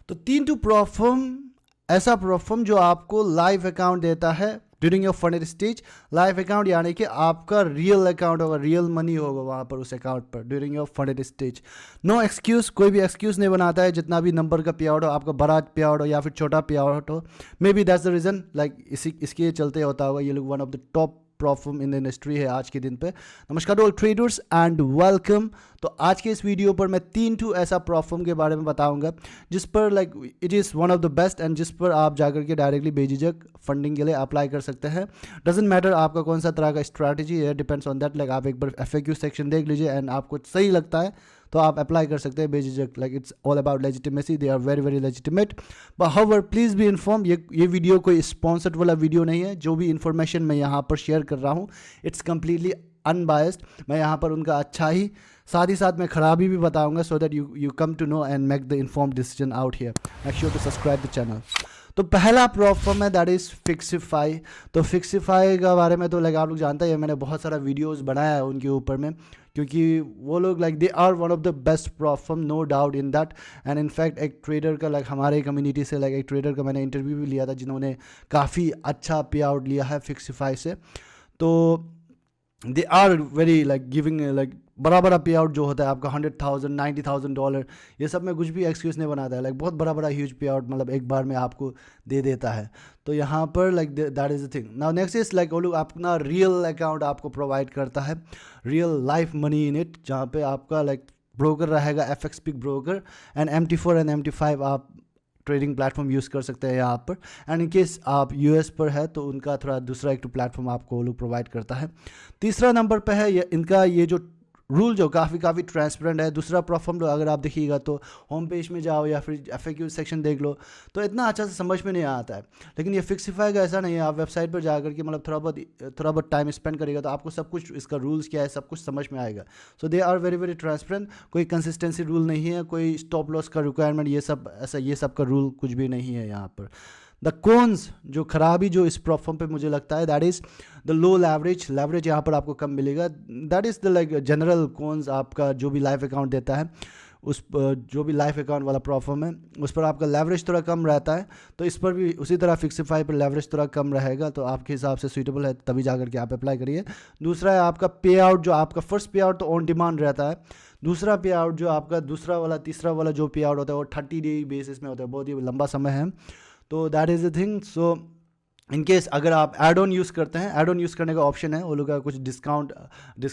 तो 3 prop firm, ऐसा prop firm जो आपको लाइव अकाउंट देता है during your funded stage. Live account यानी कि आपका रियल अकाउंट होगा, रियल मनी होगा वहाँ पर उस अकाउंट पर during your funded stage. No excuse, कोई भी एक्सक्यूज़ नहीं बनाता है। जितना भी नंबर का पे आउट हो, आपका बड़ा पे आउट हो या फिर छोटा पे आउट हो, may be that's the reason, like इसके चलते होता होगा। ये लोग one of the top prop firm in the industry है आज के दिन पे। नमस्कार ऑल ट्रेडर्स एंड वेलकम। तो आज के इस वीडियो पर मैं 3 ऐसा प्रॉप फर्म के बारे में बताऊंगा जिस पर like it is one of the best and जिस पर आप जाकर के डायरेक्टली बेझिझक फंडिंग के लिए अप्लाई कर सकते हैं। डजेंट मैटर आपका कौन सा तरह का स्ट्रैटेजी है, डिपेंड्स ऑन दैट। लाइक आप एक बार FAQ सेक्शन देख लीजिए एंड आपको सही लगता है तो आप अप्लाई कर सकते हैं बेझिझक। Like it's all about legitimacy, they are very very legitimate. But however please be inform, ये वीडियो कोई स्पॉन्सर्ड वाला वीडियो नहीं है। जो भी इन्फॉर्मेशन मैं यहाँ पर शेयर कर रहा हूँ इट्स कम्प्लीटली अनबायस्ड। मैं यहाँ पर उनका अच्छा ही साथ ही साथ मैं खराबी भी बताऊंगा, so that you come to know and make the informed decision out here. Make sure to subscribe the channel. तो पहला प्रॉप फर्म है दैट इज़ फिक्सिफाई। तो फिक्सिफाई के बारे में तो लाइक आप लोग जानते हैं, मैंने बहुत सारा वीडियोस बनाया है उनके ऊपर में, क्योंकि वो लोग like they are one of the best prop firm, no doubt in that. And in fact एक ट्रेडर का लाइक हमारे कम्युनिटी से लाइक एक ट्रेडर का मैंने इंटरव्यू भी लिया था जिन्होंने काफ़ी अच्छा पे आउट लिया है फिक्सिफाई से। तो they are very like giving like बड़ा बड़ा पे आउट जो होता है आपका $100,000 $90,000, ये सब में कुछ भी एक्सक्यूज़ नहीं बनाता है। लाइक बहुत बड़ा बड़ा ह्यूज पे आउट मतलब एक बार में आपको दे देता है। तो यहाँ पर like that is the thing. Now next is like वो लोग अपना रियल अकाउंट आपको प्रोवाइड करता है, real life money in it, जहाँ पे आपका लाइक ब्रोकर रहेगा FXPIC broker and MT4 and MT5 आप ट्रेडिंग प्लेटफॉर्म यूज़ कर सकते हैं यहाँ पर। एंड इन केस आप US पर है तो उनका थोड़ा दूसरा एक प्लेटफॉर्म आपको वो लोग प्रोवाइड करता है। तीसरा नंबर पे है इनका ये जो रूल जो काफ़ी ट्रांसपेरेंट है। दूसरा प्रॉप फर्म अगर आप देखिएगा तो होम पेज में जाओ या फिर FAQ सेक्शन देख लो तो इतना अच्छा से समझ में नहीं आता है। लेकिन ये फिक्सिफाई का ऐसा नहीं है, आप वेबसाइट पर जाकर के मतलब थोड़ा बहुत टाइम स्पेंड करेगा तो आपको सब कुछ इसका रूल्स क्या है सब कुछ समझ में आएगा। So they are very very transparent. कोई कंसिस्टेंसी रूल नहीं है, कोई स्टॉप लॉस का रिक्वायरमेंट, ये सब ऐसा ये सब का रूल कुछ भी नहीं है यहाँ पर। द कॉन्स जो खराबी जो इस प्रॉप फर्म पे मुझे लगता है that is the low leverage यहाँ पर आपको कम मिलेगा। That is the like general cons. आपका जो भी लाइफ अकाउंट देता है उस जो भी लाइफ अकाउंट वाला प्रॉप फर्म है उस पर आपका लेवरेज थोड़ा कम रहता है, तो इस पर भी उसी तरह फिक्सिफाई पर लेवरेज थोड़ा कम रहेगा। तो आपके हिसाब से सूटेबल है तभी जाकर के आप अप्लाई करिए। दूसरा है आपका पे आउट, जो आपका फर्स्ट पे आउट तो ऑन डिमांड रहता है। दूसरा पे आउट जो आपका दूसरा वाला तीसरा वाला जो पे आउट होता है वो 30 डे बेसिस में होता है, बहुत ही लंबा समय है। तो that is the thing. So in case अगर आप एड ऑन यूज़ करते हैं, एड ऑन यूज़ करने का ऑप्शन है, वो लोग का कुछ डिस्काउंट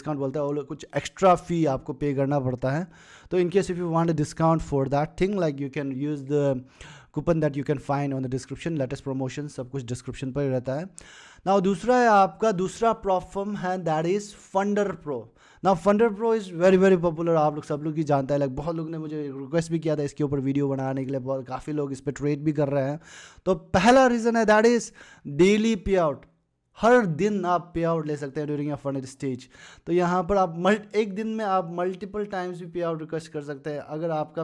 बोलता है, वो लोग कुछ एक्स्ट्रा फी आपको पे करना पड़ता है। तो in case if you want a discount for that thing like you can use the coupon that you can find on the description, latest promotion, सब कुछ डिस्क्रिप्शन पर ही रहता है। नाउ दूसरा है आपका दूसरा प्रॉप फर्म है that is funder pro. Now funder pro is very very popular, आप लोग सब लोग ही जानते हैं। लाइक बहुत लोग ने मुझे रिक्वेस्ट भी किया था इसके ऊपर वीडियो बनाने के लिए, बहुत काफ़ी लोग इस पर ट्रेड भी कर रहे हैं। तो पहला रीज़न है दैट इज़ डेली पे आउट। हर दिन आप पे आउट ले सकते हैं ड्यूरिंग अ फंडेड स्टेज। तो यहाँ पर आप एक दिन में आप मल्टीपल टाइम्स भी पे आउट रिक्वेस्ट कर सकते हैं। अगर आपका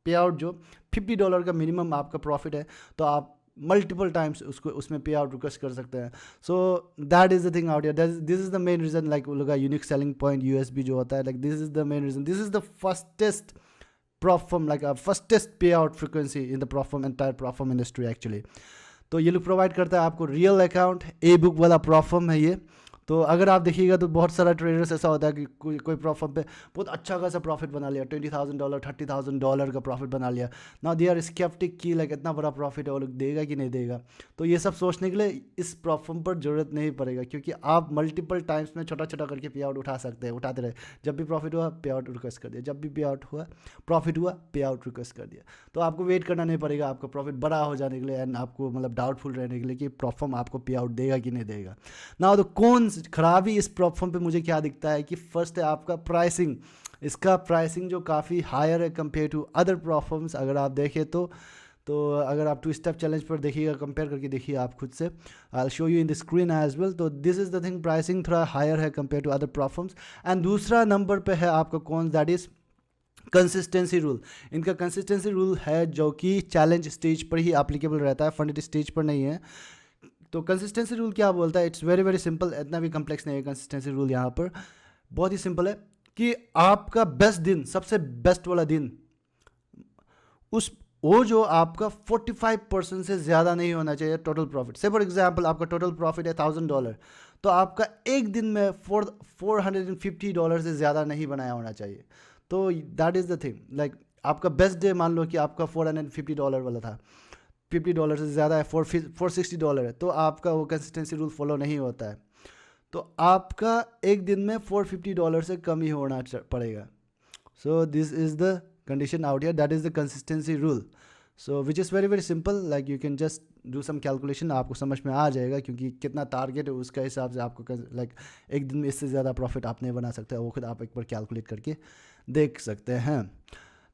पे आउट जो $50 का मिनिमम आपका प्रॉफिट है तो आप मल्टीपल टाइम्स उसको उसमें पे आउट रिक्वेस्ट कर सकते हैं। So that is the thing out here, this is the main reason. Like वो लोग का यूनिक सेलिंग पॉइंट USB जो होता है, like this is the main reason, this is the firstest prop firm, like firstest pay out frequency in the prop firm, entire prop firm industry actually. तो ये लोग provide करता है आपको real account, E-book वाला प्रॉप फर्म है ये। तो अगर आप देखिएगा तो बहुत सारा ट्रेडर्स ऐसा होता है कि कोई प्रॉप फर्म पे बहुत अच्छा खासा प्रॉफिट बना लिया, $20,000 $30,000 का प्रॉफिट बना लिया। नाउ दे आर स्केप्टिक कि लाइक इतना बड़ा प्रॉफिट है वो लोग देगा कि नहीं देगा। तो ये सब सोचने के लिए इस प्रॉप फर्म पर ज़रूरत नहीं पड़ेगा, क्योंकि आप मल्टीपल टाइम्स में छोटा छोटा करके पे आउट उठा सकते हैं, उठाते रहे। जब भी प्रॉफिट हुआ पे आउट रिक्वेस्ट कर दिया, जब भी पे आउट हुआ प्रॉफिट हुआ पे आउट रिक्वेस्ट कर दिया। तो आपको वेट करना नहीं पड़ेगा आपका प्रॉफिट बड़ा हो जाने के लिए एंड आपको मतलब डाउटफुल रहने के लिए कि प्रॉप फर्म आपको पे आउट देगा कि नहीं देगा। नाउ तो कौन खराबी इस प्रॉप फर्म पे मुझे क्या दिखता है कि फर्स्ट है आपका प्राइसिंग। इसका प्राइसिंग जो काफ़ी हायर है compare to other prop firms. अगर आप देखें तो अगर आप 2 स्टेप चैलेंज पर देखिएगा, कंपेयर करके देखिए आप खुद से, I will show you in the screen as well. तो this is the thing, pricing थोड़ा हायर है compare to other prop firms. And दूसरा नंबर पे है आपका कौन, दैट इज़ कंसिस्टेंसी रूल। इनका कंसिस्टेंसी रूल है जो कि चैलेंज स्टेज पर ही एप्लीकेबल रहता है, फंडेड स्टेज पर नहीं है। तो कंसिस्टेंसी रूल क्या बोलता है, इट्स वेरी वेरी सिंपल, इतना भी कम्प्लेक्स नहीं है कंसिस्टेंसी रूल। यहाँ पर बहुत ही सिंपल है कि आपका बेस्ट दिन, सबसे बेस्ट वाला दिन, वो जो आपका 45% से ज़्यादा नहीं होना चाहिए टोटल प्रॉफिट। से फॉर एग्जांपल आपका टोटल प्रॉफिट है $1000, तो आपका एक दिन में $450 से ज़्यादा नहीं बनाया होना चाहिए। तो that is the thing, like आपका बेस्ट डे मान लो कि आपका $450 वाला था, $50 से ज़्यादा है, $460 है, तो आपका वो कंसिस्टेंसी रूल फॉलो नहीं होता है। तो आपका एक दिन में $450 से कम ही होना पड़ेगा। So this is the condition out here, that is the consistency rule, so which is very simple, like you can just do some calculation, आपको समझ में आ जाएगा, क्योंकि कितना टारगेट है उसका हिसाब से आपको लाइक एक दिन में इससे ज़्यादा प्रॉफिट आप नहीं बना सकते, वो खुद आप एक बार कैलकुलेट करके देख सकते हैं।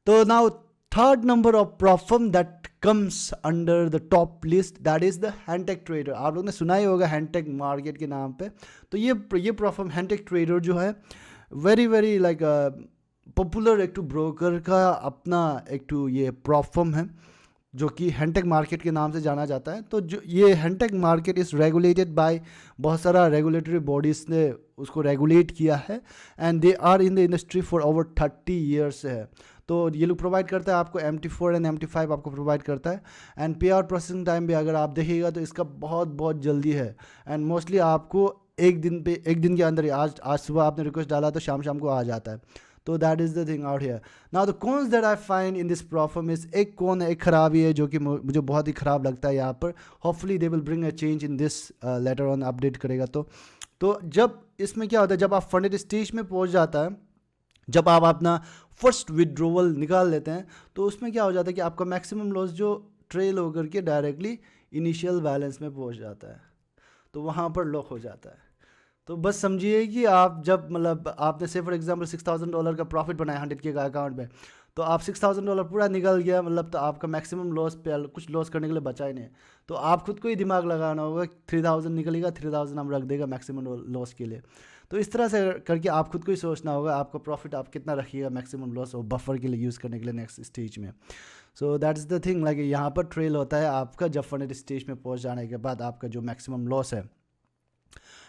तो now third number of problem that comes under the top list, that is the handtech trader. आप लोगों ने सुना ही होगा हैंडटेक मार्केट के नाम पे। तो ये प्रॉब्लम हैंडटेक ट्रेडर जो है वेरी लाइक पॉपुलर एक टू ब्रोकर का अपना एक टू ये प्रॉब्लम है, जो कि हैंडटेक मार्केट के नाम से जाना जाता है। तो जो ये Hantec market is regulated by बहुत सारा रेगुलेटरी बॉडीज़ ने उसको रेगुलेट किया है, and they are in the industry for over 30 years है। तो ये लोग प्रोवाइड करता है आपको MT4 एंड MT5 आपको प्रोवाइड करता है, एंड पे आउट प्रोसेसिंग टाइम भी अगर आप देखिएगा तो इसका बहुत जल्दी है, एंड मोस्टली आपको एक दिन के अंदर, आज सुबह आपने रिक्वेस्ट डाला तो शाम को आ जाता है। तो that is the thing out here. Now the cons that I find in this problem is, एक कौन है, एक खराबी है जो कि मुझे बहुत ही ख़राब लगता है यहाँ पर। Hopefully they will bring a change in this later on, update करेगा। तो जब इसमें क्या होता है, जब आप फंडेड स्टेज में पहुँच जाता है, जब आप अपना फर्स्ट विड्रोवल निकाल लेते हैं, तो उसमें क्या हो जाता है कि आपका मैक्सिमम लॉस जो ट्रेल होकर के डायरेक्टली इनिशियल बैलेंस में पहुँच जाता है, तो वहाँ पर लॉक हो जाता है। तो बस समझिए कि आप जब मतलब आपने से फॉर एग्जांपल $6000 का प्रॉफिट बनाया 100K का अकाउंट में, तो आप $6000 पूरा निकल गया, मतलब तो आपका मैक्सिमम लॉस पे कुछ लॉस करने के लिए बचा ही नहीं। तो आप खुद को ही दिमाग लगाना होगा, 3000 निकलेगा, 3000 हम रख देगा मैक्सिमम लॉस के लिए। तो इस तरह से करके आप खुद को ही सोचना होगा आपका प्रॉफिट आप कितना रखिएगा मैक्सिमम लॉस और बफर के लिए यूज़ करने के लिए नेक्स्ट स्टेज में। So that is the thing, like यहाँ पर ट्रेल होता है आपका जब फंडेड स्टेज में पहुँच जाने के बाद आपका जो मैक्सिमम लॉस है।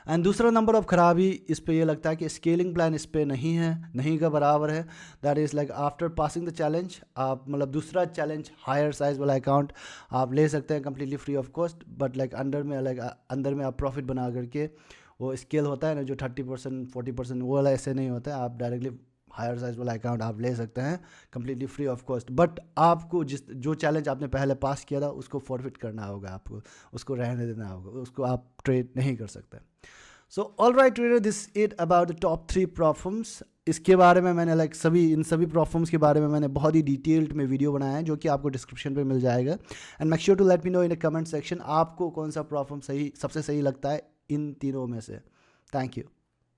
एंड दूसरा नंबर ऑफ खराबी इस पे ये लगता है कि स्केलिंग प्लान इस पे नहीं का बराबर है। That is like after passing the challenge, आप मतलब दूसरा चैलेंज हायर साइज वाला अकाउंट आप ले सकते हैं completely free of cost, but like अंदर में आप प्रॉफिट बना करके वो स्केल होता है ना जो 30% 40% वो वाला ऐसे नहीं होता है। आप डायरेक्टली हायर साइज वाला अकाउंट आप ले सकते हैं completely free of cost, but आपको जो चैलेंज आपने पहले पास किया था उसको फॉरफिट करना होगा, आपको उसको रहने देना होगा, उसको आप ट्रेड नहीं कर सकते। So all right trader, this it about the top 3 problems. इसके बारे में मैंने इन सभी प्रॉब्लम्स के बारे में मैंने बहुत ही डिटेल्ड में वीडियो बनाया है जो कि आपको डिस्क्रिप्शन पे मिल जाएगा। And make sure to let me know in the comment section आपको कौन सा प्रॉब्लम सबसे सही लगता है इन तीनों में से। Thank you.